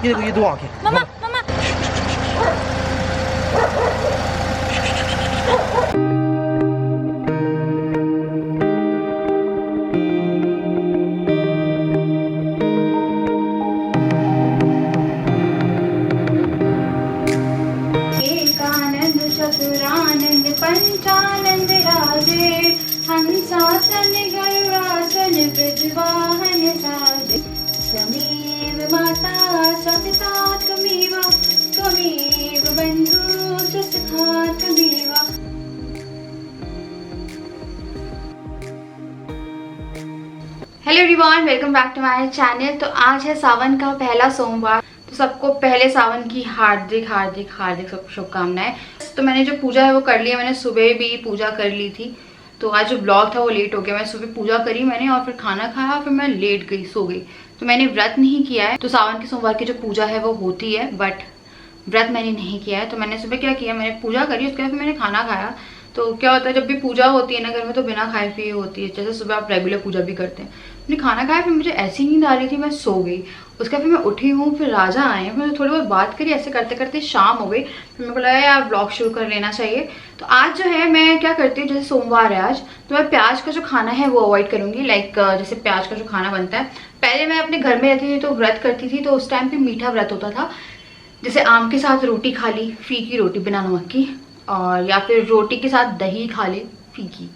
ये दो आंखें। मम्मा मम्मा एकानंद चतुरानंद पंचानंद राजे हंसासन गरुड़ासन ब्रजवाहन साजे त्वमेव माता च पिता त्वमेव त्वमेव बन्धु च सखा त्वमेव। Hello everyone, welcome back to my channel. तो आज है सावन का पहला सोमवार, तो सबको पहले सावन की हार्दिक हार्दिक हार्दिक शुभकामनाएं। तो मैंने जो पूजा है वो कर लिया, मैंने सुबह भी पूजा कर ली थी। तो आज जो ब्लॉग था वो लेट हो गया। मैं सुबह पूजा करी मैंने और फिर खाना खाया, फिर मैं लेट गई, सो गई। तो मैंने व्रत नहीं किया है। तो सावन के सोमवार की जो पूजा है वो होती है, बट व्रत मैंने नहीं किया है। तो मैंने सुबह क्या किया, मैंने पूजा करी, उसके बाद फिर मैंने खाना खाया। तो क्या होता है, जब भी पूजा होती है ना घर में, तो बिना खाए पिए होती है। जैसे सुबह आप रेगुलर पूजा भी करते हैं। मैंने खाना खाया, फिर मुझे ऐसी नींद आ रही थी, मैं सो गई। उसके बाद फिर मैं उठी हूँ, फिर राजा आए, फिर थोड़ी बहुत बात करी, ऐसे करते करते शाम हो गई। फिर मेरे को लगा यार ब्लॉग शुरू कर लेना चाहिए। तो आज जो है मैं क्या करती हूँ, जैसे सोमवार है आज, तो मैं प्याज का जो खाना है वो अवॉइड करूँगी। लाइक जैसे प्याज का जो खाना बनता है, पहले मैं अपने घर में रहती थी तो व्रत करती थी, तो उस टाइम पे मीठा व्रत होता था। जैसे आम के साथ रोटी खा ली, फीकी रोटी बिना नमक की, और या फिर रोटी के साथ दही खा ले फीकी।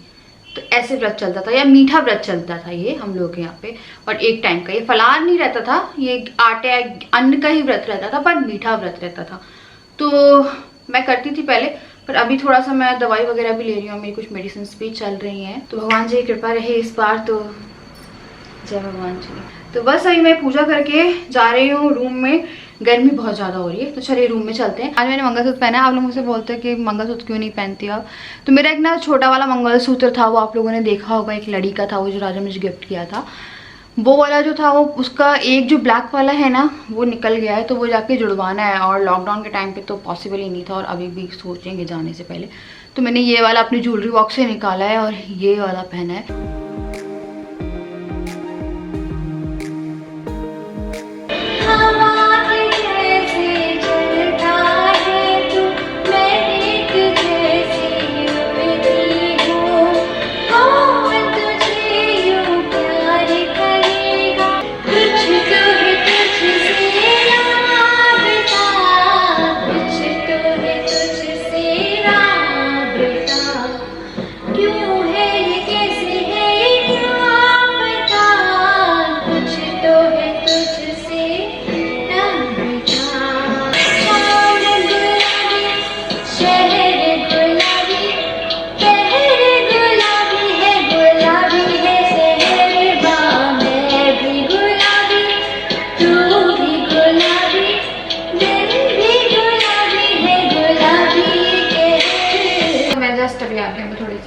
तो ऐसे व्रत चलता था, या मीठा व्रत चलता था ये हम लोग के यहाँ पे। और एक टाइम का ये फलाहार नहीं रहता था, ये आटे अन्न का ही व्रत रहता था, पर मीठा व्रत रहता था। तो मैं करती थी पहले, पर अभी थोड़ा सा मैं दवाई वगैरह भी ले रही हूँ, मेरी कुछ मेडिसिन भी चल रही हैं। तो भगवान जी की कृपा रहे इस बार, तो जय भगवान जी। तो बस अभी मैं पूजा करके जा रही हूँ रूम में। गर्मी बहुत ज़्यादा हो रही है, तो चलिए रूम में चलते हैं। आज मैंने मंगलसूत्र पहना है। आप लोग मुझसे बोलते हैं कि मंगलसूत्र क्यों नहीं पहनती आप। तो मेरा एक ना छोटा वाला मंगलसूत्र था, वो आप लोगों ने देखा होगा, एक लड़ी का था, वो जो राजा मुझे गिफ्ट किया था। वो वाला जो था, वो उसका एक जो ब्लैक वाला है ना, वो निकल गया है, तो वो जाके जुड़वाना है। और लॉकडाउन के टाइम पे तो पॉसिबल ही नहीं था, और अभी भी सोचेंगे जाने से पहले। तो मैंने ये वाला अपनी ज्वेलरी बॉक्स से निकाला है और ये वाला पहना है।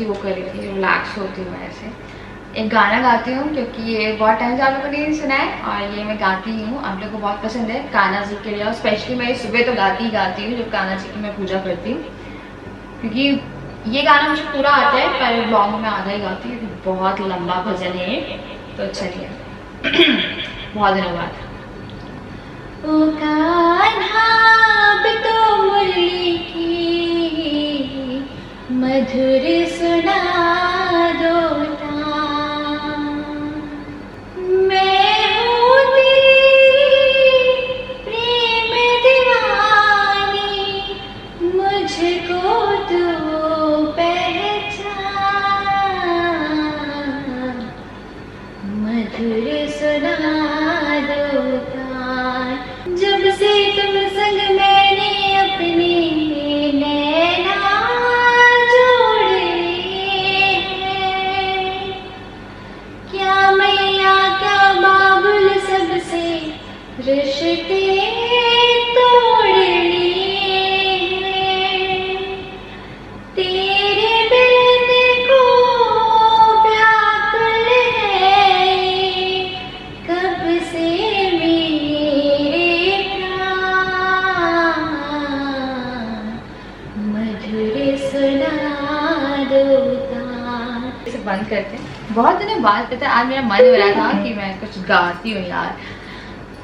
वो कर रही थी, रिलैक्स होती हूँ। ऐसे एक गाना गाती हूँ, क्योंकि ये बहुत टाइम से आप लोगों ने नहीं सुना है, और ये मैं गाती हूँ, आप लोगों को बहुत पसंद है कान्हा जी के लिए। और स्पेशली मैं सुबह तो गाती हूँ जब कान्हा जी की मैं पूजा करती हूँ, क्योंकि ये गाना मुझे पूरा आता है, पर ब्लॉग में आधा ही गाती हूँ, बहुत लंबा भजन है। तो चलिए बहुत दिनों बाद। ओ कान्हा तो मुरली की मधुर सुना दो, मैं हूँ तेरी प्रेम दीवानी, मुझको तो पहचान, मधुर सुना दो गान। जब से तुम संग मैंने अपने रिश्ते तोड़ लिए, तेरे बिन को व्याकुल है कब से मेरे प्राण, मधुर सुना दो गान। इसे बंद करते हैं, बहुत दिनों बाद पता है आज मेरा मन हो रहा था कि मैं कुछ गाती हूँ यार।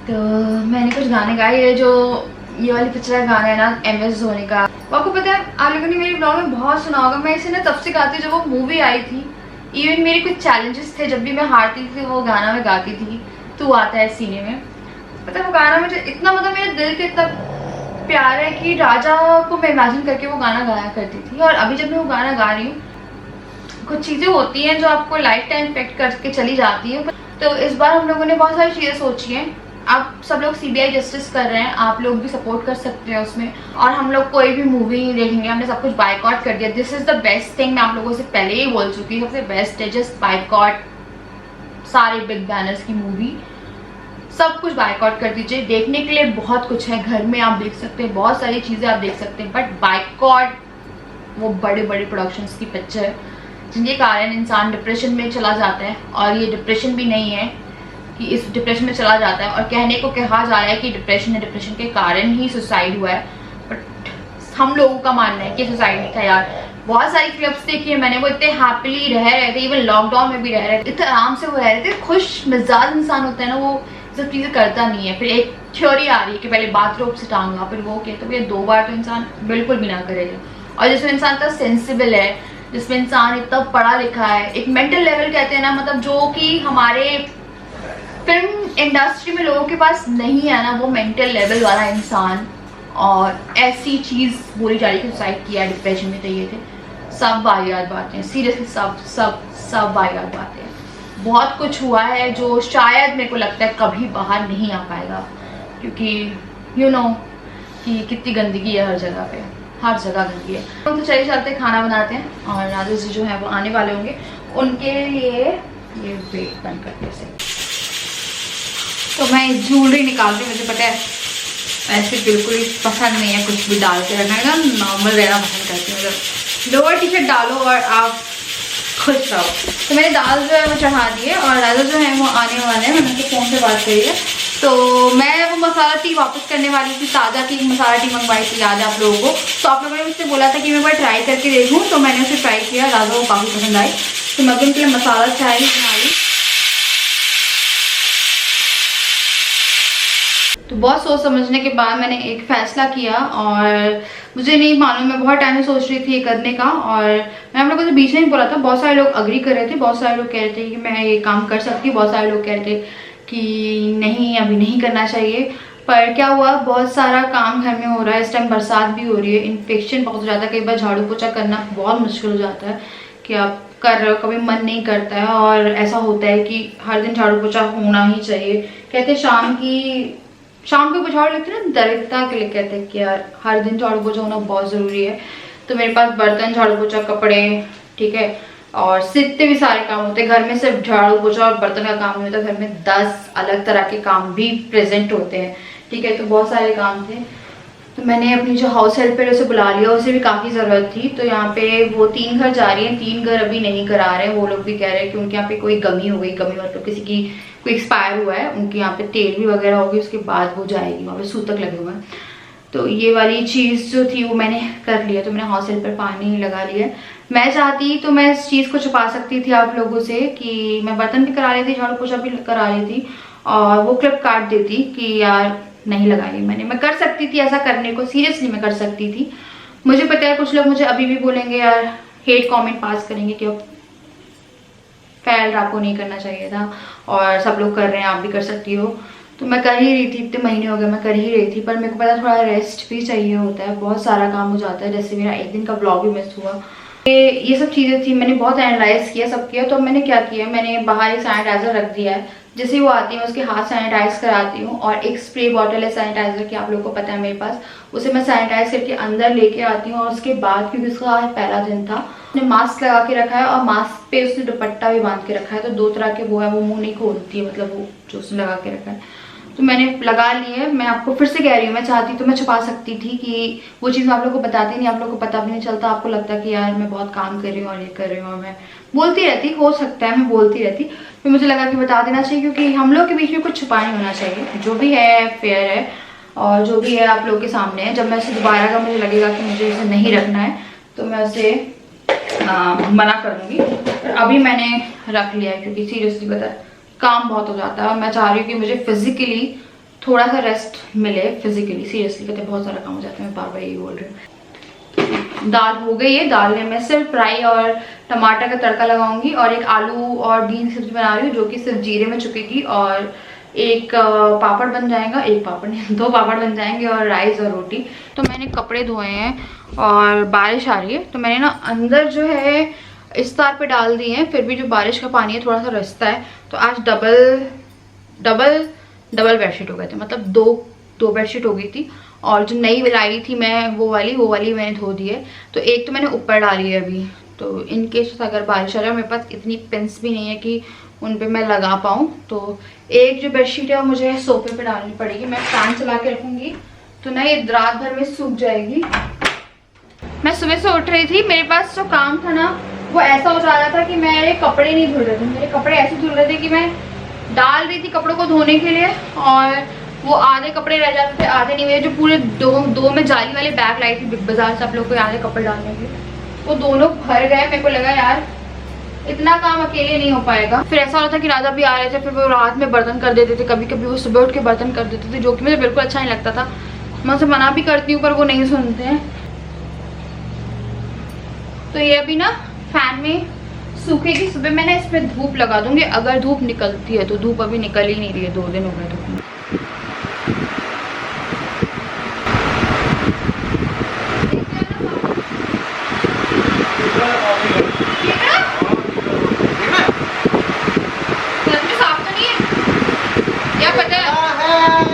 तो मैंने कुछ गाने गाए, ये वाली पिक्चर का गाना है ना MS धोनी का, वो आपको पता है, आप लोगों ने मेरे ब्लॉग में बहुत सुना होगा। मैं इसे ना तब से गाती हूँ जब वो मूवी आई थी। इवन मेरे कुछ चैलेंजेस थे, जब भी मैं हारती थी वो गाना मैं गाती थी, तू आता है सीने में। पता है वो गाना मुझे इतना, मतलब मेरे दिल के इतना प्यार है कि राजा को मैं इमेजिन करके वो गाना गाया करती थी। और अभी जब मैं वो गाना गा रही हूँ, कुछ चीज़ें होती हैं जो आपको लाइफ टाइम इफेक्ट करके चली जाती है। तो इस बार हम लोगों ने बहुत सारी चीज़ें सोची हैं। आप सब लोग CBI जस्टिस कर रहे हैं, आप लोग भी सपोर्ट कर सकते हैं उसमें। और हम लोग कोई भी मूवी नहीं देखेंगे, हमने सब कुछ बायकॉट कर दिया। This is the best thing, मैं आप लोगों से पहले ही बोल चुकी हूँ, सबसे बेस्ट है जस्ट बायकॉट सारे बिग बैनर्स की मूवी, सब कुछ बायकॉट कर दीजिए। देखने के लिए बहुत कुछ है, घर में आप देख सकते हैं, बहुत सारी चीज़ें आप देख सकते हैं, बट बायकॉट वो बड़े बड़े प्रोडक्शंस की पिक्चर जिनके कारण इंसान डिप्रेशन में चला जाता है। और ये डिप्रेशन भी नहीं है कि इस डिप्रेशन में चला जाता है और कहने को कहा जा रहा है कि डिप्रेशन है, डिप्रेशन के कारण ही सुसाइड हुआ है, बट हम लोगों का मानना है कि सुसाइड नहीं था यार। बहुत सारी क्लिप्स देखी है मैंने, वो इतने हैप्पीली रह रहे थे, इवन लॉकडाउन में भी रह रहे थे, इतने आराम से वो रह रहे थे। खुश मिजाज इंसान होता है ना, वो सब चीज़ें करता नहीं है। फिर एक थ्योरी आ रही है कि पहले बाथरूम से टांगा, फिर वो किया, तो ये 2 बार तो इंसान बिल्कुल भी ना करेगा। और जिसमें इंसान इतना सेंसिबल है, जिसमें इंसान इतना पढ़ा लिखा है, एक मेंटल लेवल कहते हैं ना, मतलब जो कि हमारे फिल्म इंडस्ट्री में लोगों के पास नहीं है ना, वो मेंटल लेवल वाला इंसान। और ऐसी चीज़ बोली जा रही है कि सुसाइड किया, डिप्रेशन में चाहिए थे, सब वाहियात बातें, सीरियसली सब सब सब वाहियात बातें। बहुत कुछ हुआ है जो शायद मेरे को लगता है कभी बाहर नहीं आ पाएगा, क्योंकि यू नो कि कितनी गंदगी है हर जगह पे, हर जगह गंदगी है। तो चलिए चलते खाना बनाते हैं, और राजा जी जो है वो आने वाले होंगे, उनके लिए ये वेट बंद करते से। तो मैं ज्वेलरी निकालती हूँ, मुझे पता है ऐसे बिल्कुल ही पसंद नहीं है कुछ भी डाल के रखना, एकदम नॉर्मल रहना पसंद करती हूँ। मतलब लोअर टी शर्ट डालो और आप खुश रहो। तो मैंने दाल जो है वो चढ़ा दी है, और राजा जो है वो आने वाले हैं, मैंने उनके फ़ोन पे बात करी है। तो मैं वो मसाला टी वापस करने वाली थी, ताज़ा टी मसाला टी मंगवाई थी, याद है आप लोगों को। तो आप लोगों ने मुझसे बोला था कि मैं वो ट्राई करके देखूँ, तो मैंने उसे ट्राई किया, राजा को काफ़ी पसंद आई। तो मैं उनके लिए मसाला चाय बना ली। तो बहुत सोच समझने के बाद मैंने एक फ़ैसला किया, और मुझे नहीं मालूम, मैं बहुत टाइम से सोच रही थी ये करने का। और मैं आप लोगों से बीच में ही बोला था, बहुत सारे लोग अग्री कर रहे थे, बहुत सारे लोग कह रहे थे कि मैं ये काम कर सकती हूँ, बहुत सारे लोग कह रहे थे कि नहीं अभी नहीं करना चाहिए। पर क्या हुआ, बहुत सारा काम घर में हो रहा है, इस टाइम बरसात भी हो रही है, इन्फेक्शन बहुत हो जाता है, कई बार झाड़ू पोछा करना बहुत मुश्किल हो जाता है कि आप कर रहे हो, कभी मन नहीं करता है। और ऐसा होता है कि हर दिन झाड़ू पोछा होना ही चाहिए। कहते शाम को झाड़ू लेते हैं ना, दरिद्रता के लिए कहते हैं कि यार हर दिन झाड़ू पोछा होना बहुत ज़रूरी है। तो मेरे पास बर्तन, झाड़ू पोछा, कपड़े, ठीक है, और जितने भी सारे काम होते हैं घर में, सिर्फ झाड़ू पोछा और बर्तन का काम नहीं होता, घर में 10 अलग तरह के काम भी प्रेजेंट होते हैं, ठीक है। तो बहुत सारे काम थे, तो मैंने अपनी जो हाउस हेल्पर है उसे बुला लिया, उसे भी काफ़ी ज़रूरत थी। तो यहाँ पे वो 3 घर जा रही हैं, 3 घर अभी नहीं करा रहे हैं, वो लोग भी कह रहे हैं कि उनके यहाँ पे कोई कमी हो गई, कमी मतलब किसी की कोई एक्सपायर हुआ है, उनके यहाँ पे तेल भी वगैरह होगी, उसके बाद वो जाएगी, वहाँ पे सूतक लगे हुए हैं। तो ये वाली चीज़ जो थी वो मैंने कर लिया, तो मैंने हाउस हेल्पर पानी लगा लिया। मैं चाहती तो मैं इस चीज़ को छुपा सकती थी आप लोगों से कि मैं बर्तन भी करा रही थी, झाड़ू पोछा भी करा रही थी, और वो क्लिप काट देती कि यार नहीं लगाई मैंने। मैं कर सकती थी ऐसा करने को, सीरियसली मैं कर सकती थी। मुझे पता है कुछ लोग मुझे अभी भी बोलेंगे यार, हेट कमेंट पास करेंगे कि अब फैल आपको नहीं करना चाहिए था, और सब लोग कर रहे हैं आप भी कर सकती हो। तो मैं कर ही रही थी, इतने महीने हो गए मैं कर ही रही थी, पर मेरे को पता थोड़ा रेस्ट भी चाहिए होता है, बहुत सारा काम हो जाता है, जैसे मेरा एक दिन का ब्लॉग भी मिस हुआ। ये सब चीज़ें थी, मैंने बहुत एनालाइज किया, सब किया। तो मैंने क्या किया, मैंने बाहर एक सैनिटाइजर रख दिया है, जैसे वो आती है उसके हाथ सैनिटाइज कराती हूँ, और एक स्प्रे बॉटल है सैनिटाइजर की, आप लोगों को पता है मेरे पास, उसे मैं सैनिटाइज करके अंदर लेके आती हूँ। और उसके बाद, क्योंकि उसका आज पहला दिन था, उसने मास्क लगा के रखा है, और मास्क पे उसने दुपट्टा भी बांध के रखा है, तो 2 तरह के वो है, वो मुंह नहीं खोलती है, मतलब वो जो उसने लगा के रखा है, तो मैंने लगा ली है। मैं आपको फिर से कह रही हूँ, मैं चाहती तो मैं छुपा सकती थी कि वो चीज़ मैं आप लोगों को बताती नहीं, आप लोगों को पता भी नहीं चलता, आपको लगता कि यार मैं बहुत काम कर रही हूँ और ये कर रही हूँ, और मैं बोलती रहती, हो सकता है मैं बोलती रहती, फिर मुझे लगा कि बता देना चाहिए, क्योंकि हम लोग के बीच में कुछ छुपा नहीं होना चाहिए, जो भी है फेयर है, और जो भी है आप लोग के सामने है। जब मैं उसे दोबारा का मुझे लगेगा कि मुझे इसे नहीं रखना है, तो मैं उसे मना करूँगी। पर अभी मैंने रख लिया है, क्योंकि सीरियसली पता है काम बहुत हो जाता है, और मैं चाह रही हूँ कि मुझे फिजिकली थोड़ा सा रेस्ट मिले फिजिकली। सीरियसली कहते बहुत सारा काम हो जाता है, मैं बार बार यही बोल रही हूँ। दाल हो गई है, दाल में मैं सिर्फ फ्राई और टमाटर का तड़का लगाऊंगी और एक आलू और बीन की सब्जी बना रही हूँ जो कि सिर्फ जीरे में चुकेगी, और एक पापड़ बन जाएगा, एक पापड़ नहीं 2 पापड़ बन जाएंगे, और राइस और रोटी। तो मैंने कपड़े धोए हैं और बारिश आ रही है तो मैंने ना अंदर जो है इस तार पे डाल दिए हैं, फिर भी जो बारिश का पानी है थोड़ा सा रसता है। तो आज डबल बेडशीट हो गए थे, मतलब दो बेडशीट हो गई थी, और जो नई लाई थी मैं वो वाली मैंने धो दी है। तो एक तो मैंने ऊपर डाली है अभी, तो इन केस अगर बारिश आ जाए, मेरे पास इतनी पिंस भी नहीं है कि उन पे मैं लगा पाऊँ। तो एक जो बेडशीट है वो मुझे सोफे पे डालनी पड़ेगी, मैं फैन चला के रखूँगी तो ना ये रात भर में सूख जाएगी। मैं सुबह से उठ रही थी, मेरे पास जो काम था ना वो ऐसा हो जा रहा था कि मेरे कपड़े नहीं धुल रहे थे, मेरे कपड़े ऐसे धुल रहे थे कि मैं डाल रही थी कपड़ों को धोने के लिए और वो आधे कपड़े रह जाते थे, आधे नहीं। मेरे जो पूरे दो में जाली वाले बैग लाई थी बिग बाजार से आप लोग को आधे कपड़े डालने के, वो दोनों भर गए। मेरे को लगा यार इतना काम अकेले नहीं हो पाएगा। फिर ऐसा होता था कि राजा भी आ रहे थे, फिर वो रात में बर्तन कर देते थे, कभी कभी वो सुबह उठ के बर्तन कर देते थे, जो कि मुझे बिल्कुल अच्छा नहीं लगता था। मैं उसे मना भी करती हूँ पर वो नहीं सुनते हैं। तो ये अभी ना फैन में सूखेगी, सुबह मैंने इस पर धूप लगा दूंगी अगर धूप निकलती है तो। धूप अभी निकल ही नहीं रही है, 2 दिन हो गए धूप में।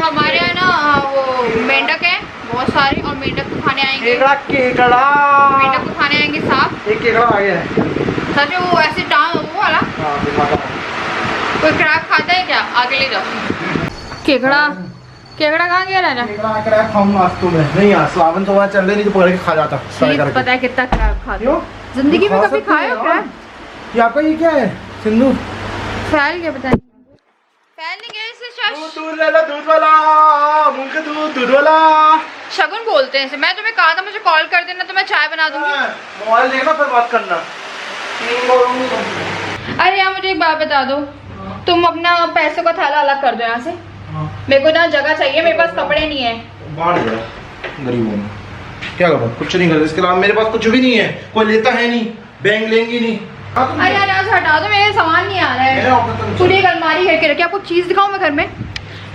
हमारे यहाँ ना वो मेंढक है बहुत सारे, और मेंढक को खाने आएंगे, मेंढक को खाने आएंगे सांप। एक केकड़ा आ गया है सच, वो ऐसे टांग वो वाला। कोई क्रैब खाता है क्या? आगे ले जाओ। केकड़ा कहाँ गया राजा? केकड़ा खाऊंगा आज तो मैं नहीं, यार सावन तो चल रहे नहीं तो पकड़ के खा जाता। पता है कितना क्रैब खाते हो जिंदगी में? कभी खाए हो क्रैब? ये आपका ये क्या है सिंधु? फैल गया, पता नहीं फैल नहीं गया इसे। दूध वाला, दूध वाला, मूंग का दूध वाला शगुन बोलते हैं इसे। मैं तुम्हें कहा था मुझे कॉल कर देना तो मैं चाय बना दूंगी। मोबाइल देखना फिर बात करना। अरे यार मुझे एक बात बता दो, तुम अपना पैसों का थैला अलग कर दो यहाँ से। मेरे को ना जगह चाहिए, मेरे पास कपड़े नहीं है। बांट दो गरीबों में, क्या करो, कुछ नहीं कर। इसके अलावा मेरे पास कुछ भी नहीं है, कोई लेता है नहीं, बैंक लेंगी नहीं। अरे यार यहाँ से हटा दो, मेरे सामान नहीं आ रहा है। पूरी एक अलमारी है के रखी। आपको चीज दिखाऊं मैं घर में?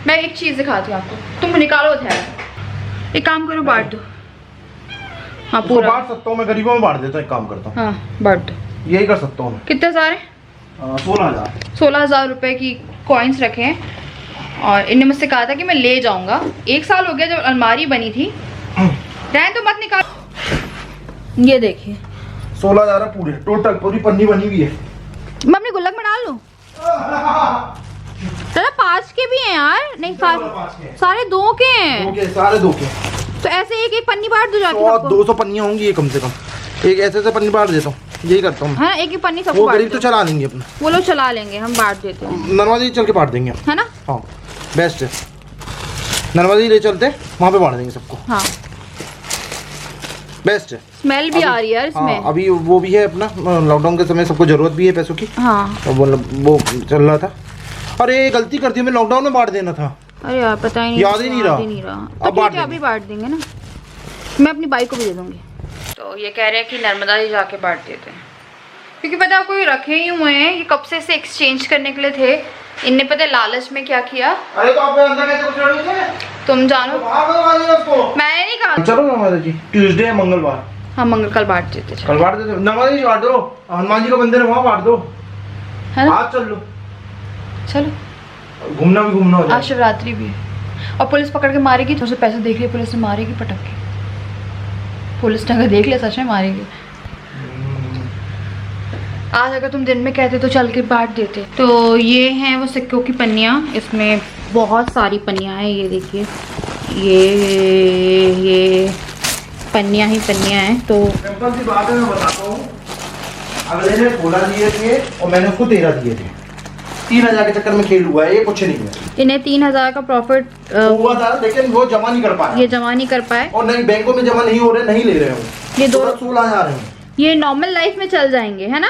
मैं एक चीज दिखाती हूँ आपको, तुम निकालो थैला। एक काम करो, बांट दो। हाँ पूरा बांट सकता हूँ मैं, गरीबों में बांट देता हूँ। एक काम करता हूँ, हाँ बांट दो। यही कर सकता हूँ। कितने सारे? 16,000 रुपए की कॉइन्स रखे हैं, और इन्हें मुझसे कहा था कि मैं ले जाऊंगा। 1 साल हो गया जब अलमारी बनी थी। रहने तो मत निकाल। ये देखिए 16,000 पूरे टोटल, पूरी पन्नी बनी हुई है। मैं अपनी गुल्लक में डाल लूं? चलो 5 के भी हैं यार। नहीं सारे 2 के हैं। सारे 2 के। तो ऐसे एक पन्नी बांट दो जाके। 200 पन्नियां होंगी ये कम से कम। एक ऐसे पन्नी बांट देता हूँ, यही करता हूँ। हाँ एक पन्नी सबको। वो गरीब तो चला लेंगे अपना, वो लोग चला लेंगे, हम बांट देते हैं। नरवादी चल के बांट देंगे, है ना? हाँ बेस्ट है। नरवादी ले चलते, वहाँ पे बांट देंगे सबको। हाँ बेस्ट है। स्मेल भी आ रही है यार इसमें। हाँ, अभी वो भी है अपना, लॉकडाउन के समय सबको जरूरत भी है पैसों की। हाँ वो चल रहा था। अरे गलती करती है, मैं लॉकडाउन में बांट देना था। अरे यार पता ही नहीं, याद ही नहीं रहा। अब बांट देंगे, अभी बांट देंगे ना। मैं अपनी बाइक को भी दे दूंगी। तो ये कह रहे हैं कि नर्मदा जी जाके बांट देते हैं, क्योंकि पता है आपको ये रखे ही हुए हैं, ये कब से एक्सचेंज करने के लिए थे। इनने पता है लालच में क्या किया। अरे तो आप अंदर कैसे कुछ रहे थे? तुम जानो, तो मैंने नहीं कहा। चलो नर्मदा जी, ट्यूसडे मंगलवार। हाँ मंगल कल बांट देते, कल बांट देते। नर्मदा जी बांट दो, हनुमान जी का मंदिर है वहाँ बांट दो, है ना? आज चल लो, चलो घूमना भी घूमना हो जाए। आज शिवरात्रि भी है, और पुलिस पकड़ के मारेगी तो उसे पैसे देख लिया, पुलिस ने मारेगी पटक के। पुलिस ने अगर देख लिया सच में मारेगी। आज अगर तुम दिन में कहते तो चल के बांट देते। तो ये हैं वो सिक्कों की पन्नियाँ, इसमें बहुत सारी पन्नियाँ हैं। ये देखिए, ये पन्नियाँ ही पन्नियाँ हैं। तो सिंपल सी बात है, मैं बताता हूँ। अगले ने 16 दिए थे और मैंने उसको 13 दिए थे। 3,000 के चक्कर में खेल हुआ है, ये कुछ नहीं है। इन्हें 3,000 का प्रॉफिट हुआ था, लेकिन वो जमा नहीं कर पाए। ये जमा नहीं कर पाए, और नहीं बैंकों में जमा नहीं हो रहे, नहीं ले रहे हो। ये 16,000 है। ये नॉर्मल लाइफ में चल जाएंगे, है ना?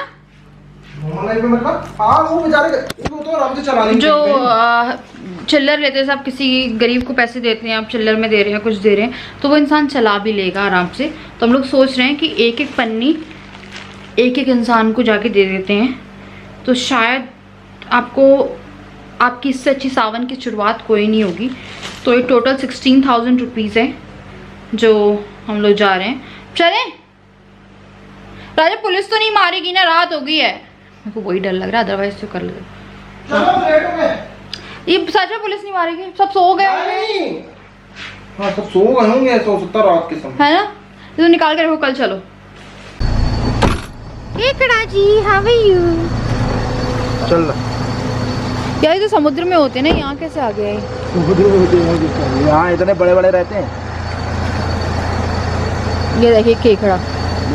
नॉर्मल लाइफ में मतलब हाँ, वो बेचारे वो तो आराम से चला लेंगे। जो चिल्लर लेते हैं, आप किसी गरीब को पैसे देते हैं, आप चिल्लर में दे रहे हैं, कुछ दे रहे हैं, तो वो इंसान चला भी लेगा आराम से। तो हम लोग सोच रहे हैं कि एक एक पन्नी एक एक इंसान को जाके दे देते हैं, तो शायद आपकी इससे अच्छी सावन की शुरुआत कोई नहीं होगी। तो ये टोटल 16,000 रुपीज़ है जो हम लोग जा रहे हैं। चलें राजा, पुलिस तो नहीं मारेगी ना, रात हो गई है। मेरे को वही डर लग रहा है, अदरवाइज तो कर ले। ये सच में पुलिस नहीं मारेगी, सब सो गए हाँ सब सो गए होंगे, सो सकता रात के समय है ना। तो निकाल के रखो, कल चलो। केकड़ा जी, हाउ आर यू? चल यार ये तो समुद्र में होते हैं ना, यहाँ कैसे आ गए? यहाँ इतने बड़े बड़े रहते हैं। ये देखिए केकड़ा,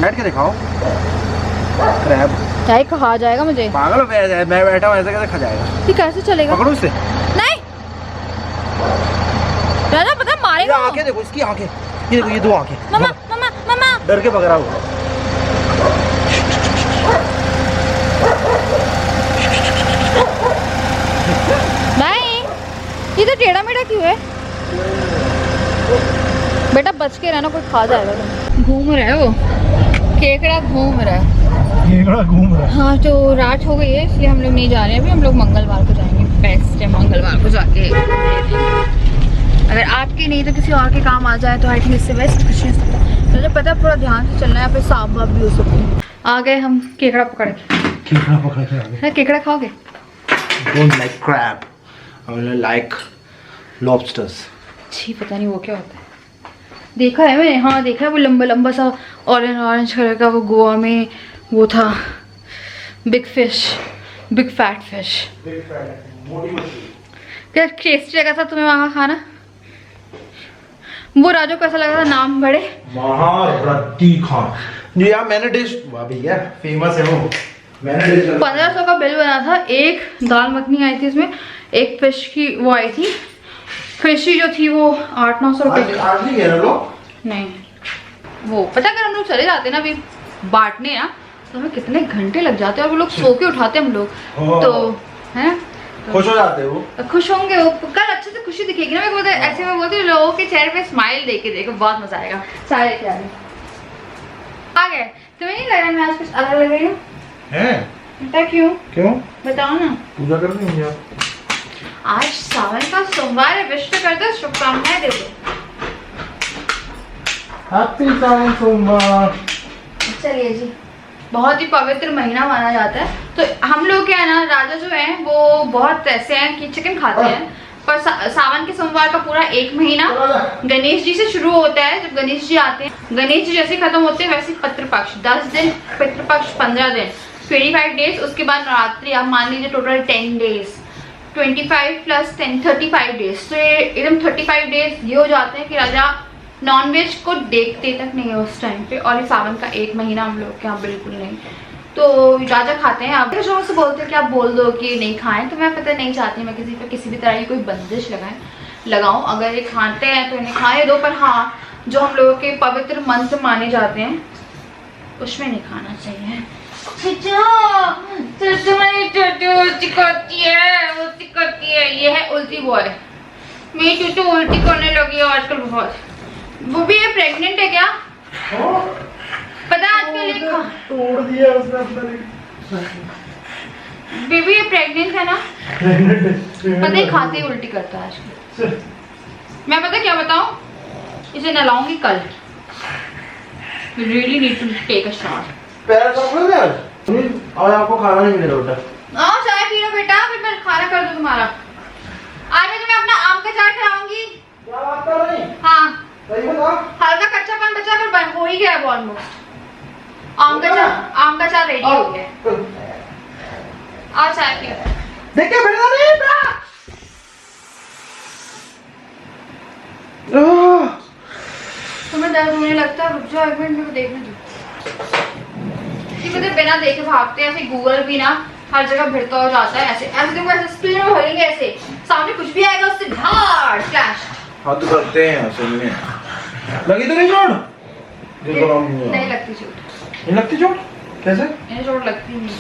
बैठ के दिखाओ। क्रैब चाहे खा जाएगा मुझे। पागल हो गया, मैं बैठा हूँ, ऐसे कैसे खा जाएगा? ये कैसे चलेगा? पकड़ो इसे। नहीं राजा, पता मारेगा। आंखें देखो इसकी, आंखें ये देखो, ये दो आंखें। मम्मा मम्मा मम्मा, डर के भग रहा हूँ। नहीं, ये तो टेढ़ा मेढ़ा क्यों है? बेटा बच के रहना, कोई खा जाएगा तुम। घूम रहा है वो केकड़ा, घूम रहा है। केकड़ा घूम रहा है। हाँ तो रात हो गई है, इसलिए हम लोग नहीं जा रहे हैं। अभी हम लोग मंगलवार को जाएंगे। बेस्ट है मंगलवार को जाके। अगर आपके नहीं तो किसी और के काम आ जाए तो आई थिंक इससे बेस्ट कुछ नहीं सकता। मुझे पता है पूरा ध्यान से चलना है, यहाँ पे सांप वाप भी हो सकते हैं। आ गए हम केकड़ा पकड़ के। केकड़ा पकड़ के आ गए। केकड़ा खाओगे? Don't like crab. I only like lobsters. छी, पता नहीं वो क्या होता है। देखा है मैंने, हाँ देखा है, वो लंबा लंबा सा ऑरेंज ऑरेंज कलर का, वो गोवा में वो था। Big fish, big fat fish. क्या टेस्टी लगा था तुम्हें वहाँ खाना? वो राजू कैसा लगा था? नाम बड़े महारथी खान जी। यार मैंने डिश भैया फेमस है वो, मैंने डिश 1500 का बिल बना था। एक दाल मखनी आई थी इसमें, एक फिश की वो आई थी, फिश जो थी वो 800-900 रुपये। आज नहीं गए ना लोग? नहीं, वो पता अगर हम लोग चले जाते ना अभी बांटने ना, तो हमें कितने घंटे लग जाते हैं, और वो लोग सो के उठाते हैं हम लोग, तो है खुश हो जाते हो। खुश होंगे वो। कल अच्छे से खुशी दिखेगी ना। मैं बोलते ऐसे में बोलती हूँ, लोगों के चेहरे पे स्माइल देख के देखो, बहुत मजा आएगा। चाय लेके आ गए। तुम्हें नहीं लग रहा मैं आज कुछ अलग लग रही हूँ? बेटा क्यों क्यों बताओ ना। पूजा करनी होगी आप? आज सावन का सोमवार है, विश कर दो, शुभकामनाएं दे दो। हैप्पी सावन सोमवार। चलिए जी, बहुत ही पवित्र महीना माना जाता है। तो हम लोग क्या है ना, राजा जो है वो बहुत ऐसे हैं कि चिकन खाते हैं, पर सावन के सोमवार का पूरा एक महीना गणेश जी से शुरू होता है। जब गणेश जी आते हैं, गणेश जी जैसे खत्म होते हैं वैसे पितृपक्ष 10 दिन, पितृपक्ष 15 दिन, 25 डेज। उसके बाद नवरात्रि, आप मान लीजिए टोटल 10 डेज, 25 + 10 35 डेज। तो ये एकदम 35 डेज ये हो जाते हैं कि राजा नॉनवेज को देखते तक नहीं है उस टाइम पे। और ये सावन का एक महीना हम लोग के यहाँ बिल्कुल नहीं, तो राजा खाते हैं। आप जो मुझसे बोलते हैं कि आप बोल दो कि नहीं खाएं, तो मैं पता नहीं चाहती मैं किसी पे किसी भी तरह की कोई बंदिश लगाऊं। अगर ये खाते हैं तो इन्हें खाने दो, पर हाँ जो हम लोगों के पवित्र मंत्र माने जाते हैं उसमें नहीं खाना चाहिए। ये है उल्टी बॉय, मेरी चूचू उल्टी करने लगी है आजकल बहुत। वो भी ये प्रेग्नेंट है क्या? पता है आजकल ये तोड़ दिया उसने अपना। बेबी ये प्रेग्नेंट है ना? पता ही खाते ही उल्टी करता है आजकल। मैं पता क्या बताऊं, इसे नहलाऊंगी कल। Really need to take a shot. पैर चॉकलेट यार, और आपको खाना नहीं मिलेगा बेटा। आओ चाय पी लो बेटा, फिर मैं खाना कर दूं तुम्हारा। आज मैं तुम्हें अपना आम का चाय खिलाऊंगी। क्या बात कर रही? हाँ सही बता। हल्का कच्चापन बचा पर हो ही गया है ऑलमोस्ट। आम का चाय रेडी हो गया। आओ चाय पियो। देखिए बेटा नहीं तुम्हें दर्द होने लगता है, रुक जाओ एक मिनट, मेरे को देखने दो। मुझे बिना देखे भागते हैं ऐसे, गूगल भी ना हर जगह भिड़ता हो जाता है। ऐसे ऐसे देखो, ऐसे स्क्रीन में भरेंगे, ऐसे सामने कुछ भी आएगा उससे धाड़ फ्लैश। हाथ करते हैं असल में। लगी तो नहीं चोट? नहीं लगती चोट। नहीं लगती चोट? कैसे? इन्हें चोट लगती नहीं।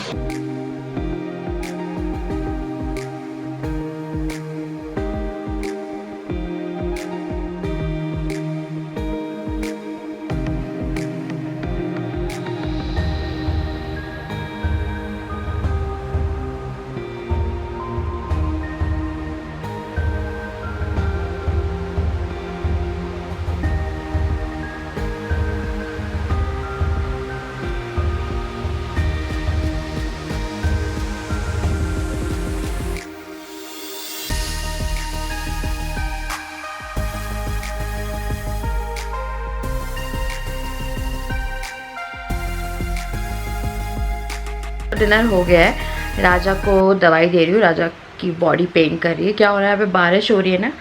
डिनर हो गया है, राजा को दवाई दे रही हूँ, राजा की बॉडी पेन कर रही है। क्या हो रहा है, यहाँ पे बारिश हो रही है ना,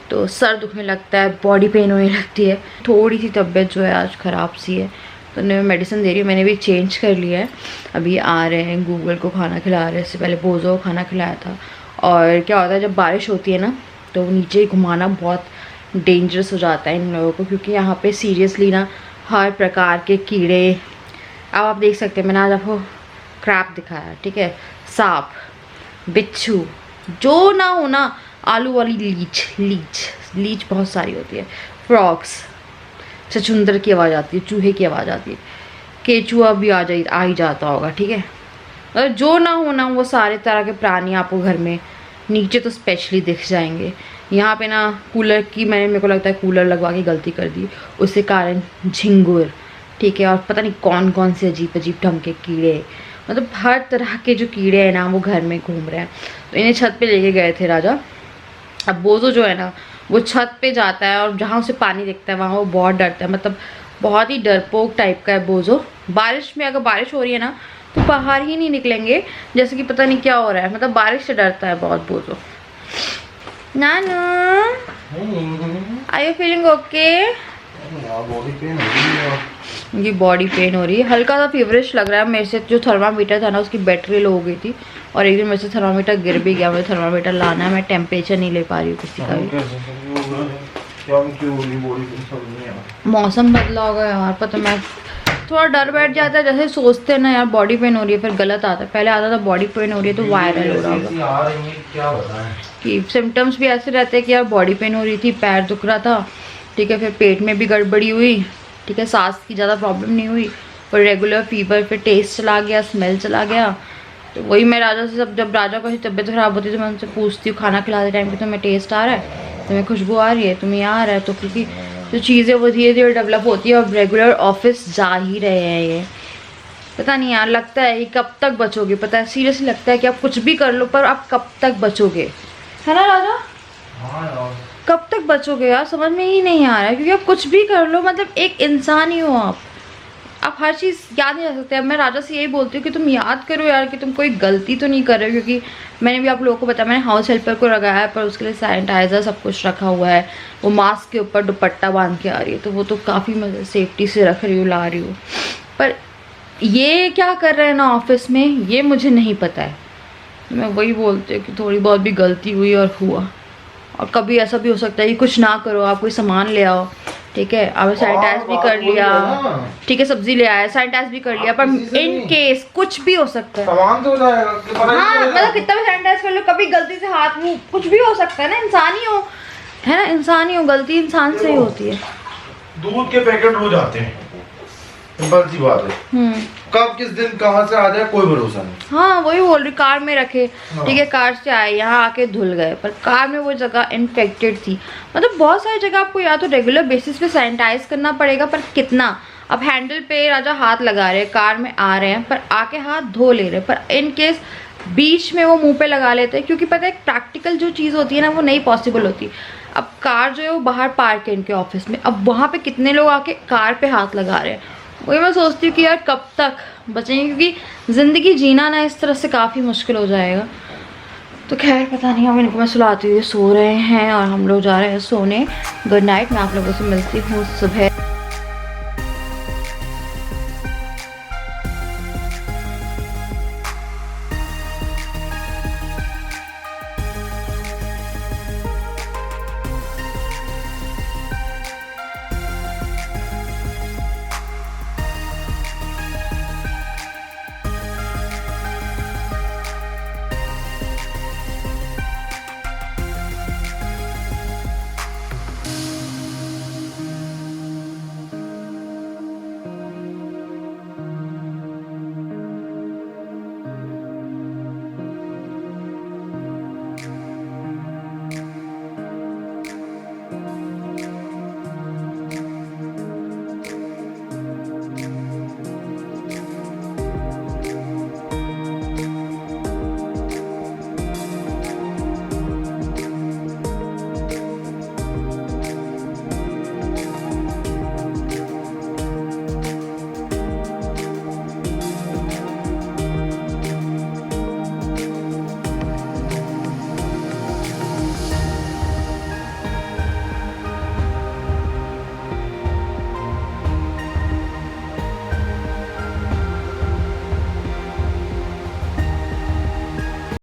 तो सर दुखने लगता है, बॉडी पेन होने लगती है, थोड़ी सी तबीयत जो है आज ख़राब सी है, तो मैं मेडिसिन दे रही हूँ। मैंने भी चेंज कर लिया है, अभी आ रहे हैं गूगल को खाना खिला रहे हैं, इससे पहले बोझो को खाना खिलाया था। और क्या होता है जब बारिश होती है ना, तो नीचे घुमाना बहुत डेंजरस हो जाता है इन लोगों को, क्योंकि यहाँ पे सीरियसली ना हर प्रकार के कीड़े, अब आप देख सकते हैं, मैंने आज आपको क्रैप दिखाया, ठीक है, सांप, बिच्छू, जो ना हो ना, आलू वाली लीच बहुत सारी होती है, फ्रॉक्स, छछुंदर की आवाज़ आती है, चूहे की आवाज़ आती है, केचुआ भी आ ही जाता होगा, ठीक है। और जो ना हो ना, वो सारे तरह के प्राणी आपको घर में नीचे तो स्पेशली दिख जाएंगे। यहाँ पे ना कूलर की मेरे को लगता है कूलर लगवा के गलती कर दी, उसके कारण झिंगुर, ठीक है, और पता नहीं कौन कौन से अजीब अजीब ढंग के कीड़े, मतलब हर तरह के जो कीड़े हैं ना वो घर में घूम रहे हैं। तो इन्हें छत पे लेके गए थे राजा। अब बोझो जो है ना वो छत पे जाता है और जहाँ उसे पानी दिखता है वहाँ वो बहुत डरता है, मतलब बहुत ही डरपोक टाइप का है बोझो। बारिश में अगर बारिश हो रही है ना तो बाहर ही नहीं निकलेंगे, जैसे कि पता नहीं क्या हो रहा है, मतलब बारिश से डरता है बहुत बोझो। नानू, आर यू फीलिंग ओके? ये बॉडी पेन हो रही है, हल्का सा फीवरिश लग रहा है। मेरे से जो थर्मामीटर था ना उसकी बैटरी लो हो गई थी, और एक दिन मेरे से थर्मामीटर गिर भी गया। मुझे थर्मामीटर लाना है, मैं टेम्परेचर नहीं ले पा रही हूँ किसी का भी। मौसम बदला होगा यार, पता, मैं थोड़ा डर बैठ जाता है, जैसे सोचते हैं ना यार बॉडी पेन हो रही है, फिर गलत आता है। पहले आता था बॉडी पेन हो रही है तो वायरल हो रहा होगा, कि सिम्टम्स भी ऐसे रहते हैं कि यार बॉडी पेन हो रही थी, पैर दुख रहा था, ठीक है, फिर पेट में भी गड़बड़ी हुई, ठीक है, सांस की ज़्यादा प्रॉब्लम नहीं हुई, पर रेगुलर फीवर, फिर टेस्ट चला गया, स्मेल चला गया। तो वही मैं राजा से जब राजा को तबीयत ख़राब होती है तो मैं उनसे पूछती हूँ खाना खिलाते टाइम कि तुम्हें टेस्ट आ रहा है, तुम्हें खुशबू आ रही है, तुम्हें आ रहा है, तो क्योंकि जो चीज़ें वो धीरे धीरे डेवलप होती है। और रेगुलर ऑफिस जा ही रहे हैं ये, पता नहीं यार, लगता है ये कब तक बचोगे, पता है सीरियसली लगता है कि आप कुछ भी कर लो पर आप कब तक बचोगे, है ना राजा? कब तक बचोगे यार, समझ में ही नहीं आ रहा है, क्योंकि आप कुछ भी कर लो, मतलब एक इंसान ही हो आप हर चीज़ याद नहीं रख सकते। अब मैं राजा से यही बोलती हूँ कि तुम याद करो यार कि तुम कोई गलती तो नहीं कर रहे हो, क्योंकि मैंने भी आप लोगों को बताया, मैंने हाउस हेल्पर को लगाया है, पर उसके लिए सैनिटाइज़र सब कुछ रखा हुआ है, वो मास्क के ऊपर दुपट्टा बांध के आ रही है, तो वो तो काफ़ी सेफ्टी से रख रही हूँ, ला रही हूँ। पर ये क्या कर रहे हैं ना ऑफिस में, ये मुझे नहीं पता है। मैं वही बोलती हूँ कि थोड़ी बहुत भी गलती हुई और हुआ, और कभी ऐसा भी हो सकता है कि कुछ ना करो, आप कोई सामान ले आओ, ठीक है, आपने सैनिटाइज भी कर लिया, ठीक है, सब्जी ले आया, सैनिटाइज भी कर लिया, पर इन केस कुछ भी हो सकता है, सामान तो हो जाएगा। हाँ, मतलब कितना भी सैनिटाइज कर लो, कभी गलती से हाथ मुंह कुछ भी हो सकता है ना, इंसान ही हो, है ना, इंसान ही हो, गलती इंसान से ही होती है। दूध के पैकेट रोज आते हैं, सिंपल सी बात है, कब किस दिन कहाँ से आ जाए कोई भरोसा नहीं। हाँ, वही बोल रही, कार में रखे, ठीक है, कार से आए, यहाँ आके धुल गए, पर कार में वो जगह इन्फेक्टेड थी। मतलब बहुत सारी जगह आपको या तो रेगुलर बेसिस पे सैनिटाइज करना पड़ेगा, पर कितना, अब हैंडल पे राजा हाथ लगा रहे हैं, कार में आ रहे हैं, पर आके हाथ धो ले रहे, पर इन केस बीच में वो मुंह पे लगा लेते हैं, क्योंकि पता है प्रैक्टिकल जो चीज़ होती है ना वो नहीं पॉसिबल होती। अब कार जो है वो बाहर पार्क है इनके ऑफिस में, अब वहाँ पे कितने लोग आके कार पे हाथ लगा रहे हैं, वही मैं सोचती हूँ कि यार कब तक बचेंगे, क्योंकि ज़िंदगी जीना ना इस तरह से काफ़ी मुश्किल हो जाएगा। तो खैर पता नहीं, हम इनको मैं सुलाती हुई सो रहे हैं और हम लोग जा रहे हैं सोने। गुड नाइट, मैं आप लोगों से मिलती हूँ सुबह।